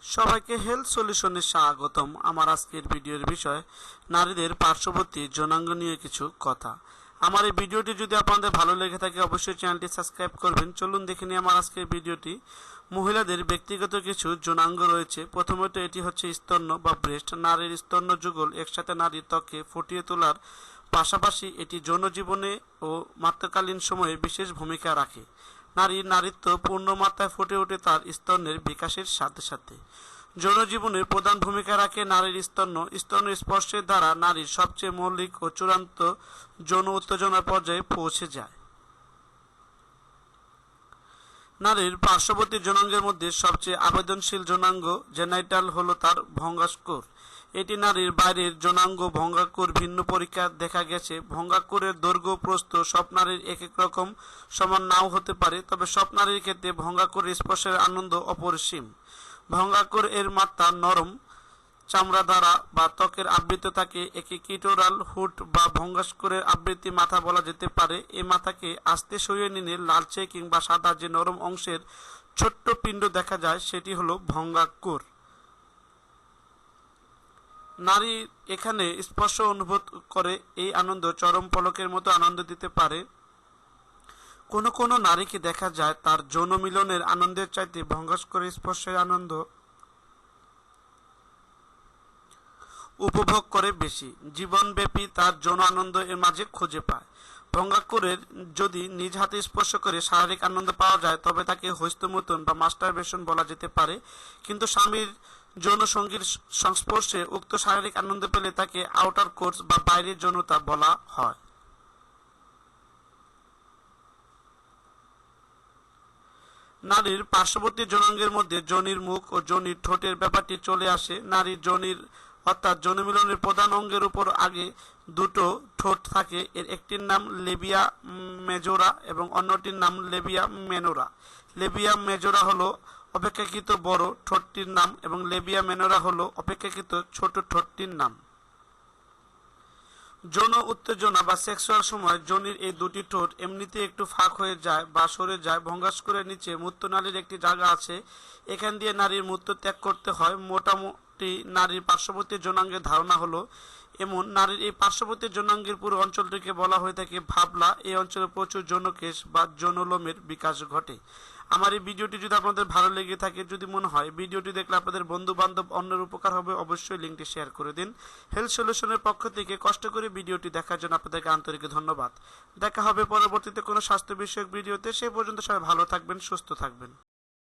সবাইকে হেলথ সলিউশনে স্বাগতম। আমার আজকের ভিডিওর বিষয় নারীদের পার্শ্ববর্তী যৌনাঙ্গ নিয়ে কিছু কথা। আমার এই ভিডিওটি যদি আপনাদের ভালো লেগে থাকে অবশ্যই চ্যানেলটি সাবস্ক্রাইব করবেন। চলুন দেখে নিই আমার আজকের ভিডিওটি। মহিলাদের ব্যক্তিগত কিছু যৌনাঙ্গ রয়েছে। প্রথমত এটি হচ্ছে স্তন্য বা ব্রেস্ট। নারীর স্তন্য যুগল একসাথে নারীর ত্বকে ফুটিয়ে তোলার পাশাপাশি এটি যৌন জীবনে ও মাত্রাকালীন সময়ে বিশেষ ভূমিকা রাখে। নারীর নারীত্ব পূর্ণ মাত্রায় ফুটে ওঠে তার স্তনের বিকাশের সাথে সাথে। যৌন জীবনের প্রধান ভূমিকা রাখে নারীর স্তন্য। স্তন স্পর্শের দ্বারা নারীর সবচেয়ে মৌলিক ও চূড়ান্ত যৌন উত্তেজনার পর্যায়ে পৌঁছে যায়। নারীর পার্শ্ববর্তী যৌনাঙ্গের মধ্যে সবচেয়ে আবেদনশীল যৌনাঙ্গ জেনাইটাল হল তার ভঙ্গাকুর। এটি নারীর বাইরের যৌনাঙ্গ। ভঙ্গাকুর ভিন্ন পরীক্ষা দেখা গেছে ভঙ্গাকুরের দৈর্ঘ্য প্রস্থ সব নারীর এক এক রকম সমান নাও হতে পারে, তবে সব নারীর ক্ষেত্রে ভঙ্গাকুর স্পর্শের আনন্দ অপরিসীম। ভঙ্গাকুর এর মাত্রা নরম চামড়া দ্বারা বা ত্বকের আবৃত থাকে। একে কিটোরাল হুড বা ভঙ্গাকুরের আবৃত্তি মাথা বলা যেতে পারে। এই মাথাকে আস্তে সরিয়ে নিলে লালচে কিংবা সাদা যে নরম অংশের ছোট্ট পিণ্ড দেখা যায় সেটি হলো ভঙ্গাকুর। নারী এখানে স্পর্শ অনুভব করে। এই আনন্দ চরম পলকের মতো আনন্দ দিতে পারে। কোনো কোনো নারীকে দেখা যায় তার যৌন মিলনের আনন্দের চাইতে ভঙ্গাকুরের স্পর্শের আনন্দ উপভোগ করে বেশি। জীবনব্যাপী তার যৌন আনন্দ এর মাঝে খুঁজে পায়। ভঙ্গাকুরের যদি নিজ হাতে স্পর্শ করে শারীরিক আনন্দ পাওয়া যায় তবে তাকে হস্তমৈথুন বা মাস্টারবেশন বলা যেতে পারে, কিন্তু স্বামীর যৌন সঙ্গীর সংস্পর্শে উক্ত শারীরিক আনন্দ পেলে তাকে আউটার কোর্স বা বাইরের যৌনতা বলা হয়। নারীর পার্শ্ববর্তী যৌনাঙ্গের মধ্যে যোনির মুখ ও যোনির ঠোঁটের ব্যাপারটি চলে আসে। নারীর যোনির অর্থাৎ যৌন মিলনের প্রধান অঙ্গের উপর আগে দুটো ঠোঁট থাকে। এর একটির নাম লেবিয়া মেজোরা এবং অন্যটির নাম লেবিয়া মেনোরা। লেবিয়া মেজোরা হলো অপেক্ষাকৃত বড় ঠোঁটটির নাম এবং লেবিয়া মেনোরা হলো অপেক্ষাকৃত ছোট ঠোঁটটির নাম। যৌন উত্তেজনা বা সেক্সুয়াল সময় যোনির এই দুটি ঠোঁট এমনিতে একটু ফাঁক হয়ে যায় বা সরে যায়। ভঙ্গাকুরের নিচে মূত্রনালীর একটি জায়গা আছে, এখান দিয়ে নারীর মূত্র ত্যাগ করতে হয়। মোটামুটি নারীর পার্শ্ববর্তী যৌনাঙ্গের ধারণা হলো এমন। নারীর এই পার্শ্ববর্তী যৌনাঙ্গের পুরো অঞ্চলটিকে বলা হয়ে থাকে ভাবলা। এই অঞ্চলে প্রচুর যৌনকেশ বা যৌনলোমের বিকাশ ঘটে। আমার এই ভিডিওটি যদি আপনাদের ভালো লেগে থাকে, যদি মনে হয় ভিডিওটি দেখলে আপনাদের বন্ধু বান্ধব অন্যের উপকার হবে, অবশ্যই লিঙ্কটি শেয়ার করে দিন। হেলথ সলিউশনের পক্ষ থেকে কষ্ট করে ভিডিওটি দেখার জন্য আপনাদেরকে আন্তরিক ধন্যবাদ। দেখা হবে পরবর্তীতে কোনো স্বাস্থ্য বিষয়ক ভিডিওতে। সে পর্যন্ত সবাই ভালো থাকবেন, সুস্থ থাকবেন।